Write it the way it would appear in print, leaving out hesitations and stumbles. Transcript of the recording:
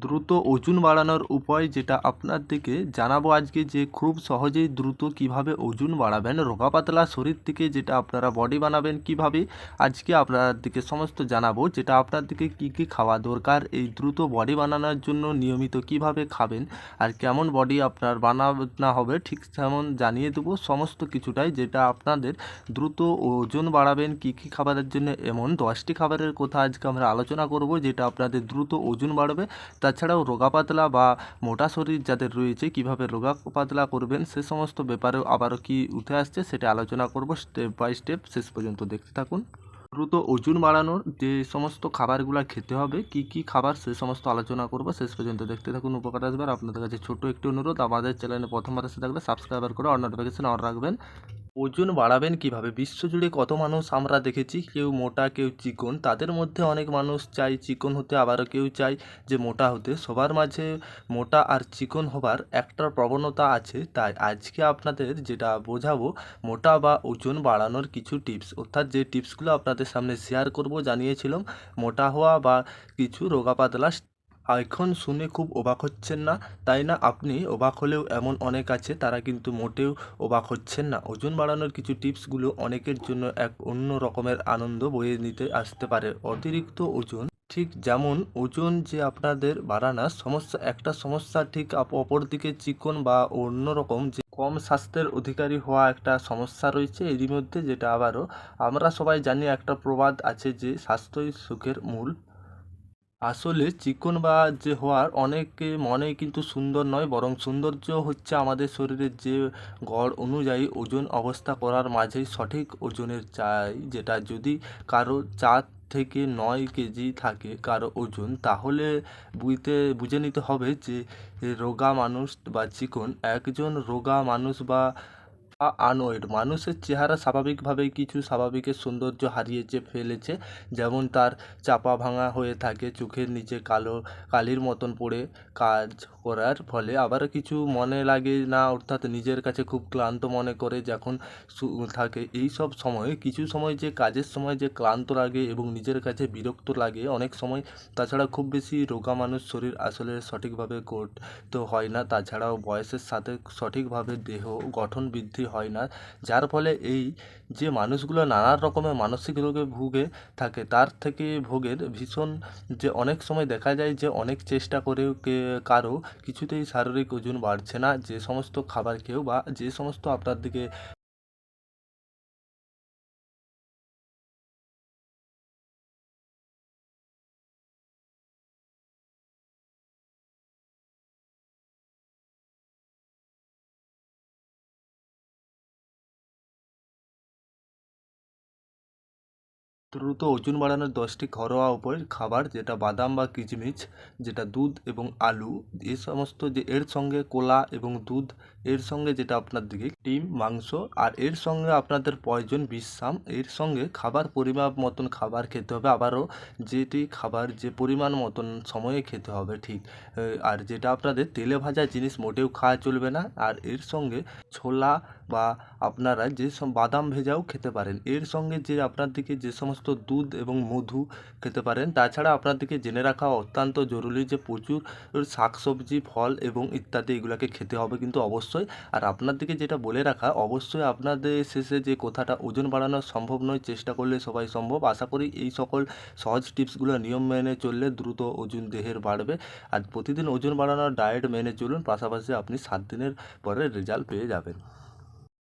দ্রুত ওজন বাড়ানোর উপায় যেটা আপনাদেরকে জানাবো আজকে, যে খুব সহজেই দ্রুত কিভাবে ওজন বাড়াবেন, রোগা পাতলা শরীর থেকে যেটা আপনারা বডি বানাবেন কিভাবে, আজকে আপনাদেরকে সমস্ত জানাবো। যেটা আপনাদেরকে কী কী খাওয়া দরকার এই দ্রুত বডি বানানোর জন্য, নিয়মিত কিভাবে খাবেন আর কেমন বডি আপনার বানানো হবে ঠিক তেমন জানিয়ে দেবো সমস্ত কিছুটাই। যেটা আপনাদের দ্রুত ওজন বাড়াবেন কী কী খাবারের জন্য, এমন 10টি খাবারের কথা আজকে আমরা আলোচনা করব যেটা আপনাদের দ্রুত ওজন বাড়বে। তাছাড়াও রোগা পাতলা বা মোটা শরীর যাদের রয়েছে কীভাবে রোগা পাতলা করবেন সে সমস্ত ব্যাপারেও আবারও কি উঠে আসছে সেটা আলোচনা করব স্টেপ বাই স্টেপ। শেষ পর্যন্ত দেখতে থাকুন। দ্রুত ওজন বাড়ানোর যে সমস্ত খাবারগুলো খেতে হবে, কি কি খাবার সে সমস্ত আলোচনা করব। শেষ পর্যন্ত দেখতে থাকুন, উপকার আসবে। আর আপনাদের কাছে ছোট একটি অনুরোধ, আমাদের চ্যানেলে প্রথমবার এসে থাকলে সাবস্ক্রাইবার করে অন নোটিফিকেশন অন রাখবেন। ওজন বাড়াবেন কিভাবে? বিশ্বজুড়ে কত মানুষ আমরা দেখেছি, কেউ মোটা কেউ চিকন। তাদের মধ্যে অনেক মানুষ চাই চিকন হতে, আবারও কেউ চাই যে মোটা হতে। সবার মাঝে মোটা আর চিকন হবার একটা প্রবণতা আছে। তাই আজকে আপনাদের যেটা বোঝাবো, মোটা বা ওজন বাড়ানোর কিছু টিপস, অর্থাৎ যে টিপসগুলো আপনাদের সামনে শেয়ার করব। জানিয়েছিলাম মোটা হওয়া বা কিছু রোগা পাতলা। এখন শুনে খুব অবাক হচ্ছেন না, তাই না? আপনি অবাক হলেও এমন অনেক আছে তারা কিন্তু মোটেও অবাক হচ্ছেন না। ওজন বাড়ানোর কিছু টিপসগুলো অনেকের জন্য এক অন্য রকমের আনন্দ বয়ে নিতে আসতে পারে। অতিরিক্ত ওজন, ঠিক যেমন ওজন যে আপনাদের বাড়ানোর সমস্যা, একটা সমস্যা ঠিক অপরদিকে চিকন বা অন্যরকম যে কম স্বাস্থ্যের অধিকারী হওয়া একটা সমস্যা রয়েছে এরই মধ্যে। যেটা আবারও আমরা সবাই জানি, একটা প্রবাদ আছে যে স্বাস্থ্যই সুখের মূল। আসলে চিকন বা যে হওয়ার অনেকে মনে কিন্তু সুন্দর নয়, বরং সৌন্দর্য হচ্ছে আমাদের শরীরের যে গড় অনুযায়ী ওজন অবস্থা করার মাঝেই সঠিক ওজনের চাই। যেটা যদি কারো 4 থেকে 9 কেজি থাকে কারো ওজন, তাহলে বুঝে নিতে হবে যে রোগা মানুষ বা চিকন। একজন রোগা মানুষ বা আনওয়েড মানুষের চেহারা স্বাভাবিকভাবেই কিছু স্বাভাবিকের সৌন্দর্য হারিয়েছে ফেলেছে। যেমন তার চাপা ভাঙা হয়ে থাকে, চোখের নিচে কালো কালির মতন পড়ে কাজ করার ফলে। আবার কিছু মনে লাগে না, অর্থাৎ নিজের কাছে খুব ক্লান্ত মনে করে যখন থাকে। এই সব সময়, কিছু সময় যে কাজের সময় যে ক্লান্ত লাগে এবং নিজের কাছে বিরক্ত লাগে অনেক সময়। তাছাড়া খুব বেশি রোগা মানুষ শরীর আসলে সঠিকভাবে তো হয় না। তাছাড়াও বয়সের সাথে সঠিকভাবে দেহ গঠন বৃদ্ধি হয় না, যার ফলে এই যে মানুষগুলো নানা রকমের মানসিক রোগে ভুগে থাকে, তার থেকে ভোগের ভীষণ। যে অনেক সময় দেখা যায় যে অনেক চেষ্টা করেও কারো কিছুতেই শারীরিক ওজন বাড়ছে না, যে সমস্ত খাবার খেয়েও বা যে সমস্ত আপনার দিকে। দ্রুত ওজন বাড়ানোর 10টি ঘরোয়া উপায় খাবার, যেটা বাদাম বা কিচমিচ, যেটা দুধ এবং আলু, এ সমস্ত যে এর সঙ্গে কোলা এবং দুধ, এর সঙ্গে যেটা আপনার দিকে ডিম মাংস, আর এর সঙ্গে আপনাদের প্রয়োজন বিশ্রাম। এর সঙ্গে খাবার পরিমাপ মতন খাবার খেতে হবে। আবারও যেটি খাবার যে পরিমাণ মতন সময়ে খেতে হবে ঠিক। আর যেটা আপনাদের তেলে ভাজা জিনিস মোটেও খাওয়া চলবে না। আর এর সঙ্গে ছোলা বা আপনারা যে সব বাদাম ভেজাও খেতে পারেন। এর সঙ্গে যে আপনার দিকে যে সমস্ত দুধ এবং মধু খেতে পারেন। তাছাড়া আপনার দিকে জেনে রাখা অত্যন্ত জরুরি যে প্রচুর শাকসবজি, ফল এবং ইত্যাদি এগুলোকে খেতে হবে কিন্তু অবশ্যই। আর আপনার দিকে যেটা বলে রাখা, অবশ্যই আপনাদের শেষে যে কথাটা, ওজন বাড়ানো সম্ভব নয়, চেষ্টা করলে সবাই সম্ভব। আশা করি এই সকল সহজ টিপসগুলো নিয়ম মেনে চললে দ্রুত ওজন দেহের বাড়বে। আর প্রতিদিন ওজন বাড়ানোর ডায়েট মেনে চলুন, পাশাপাশি আপনি 7 দিনের পরে রেজাল্ট পেয়ে যাবেন।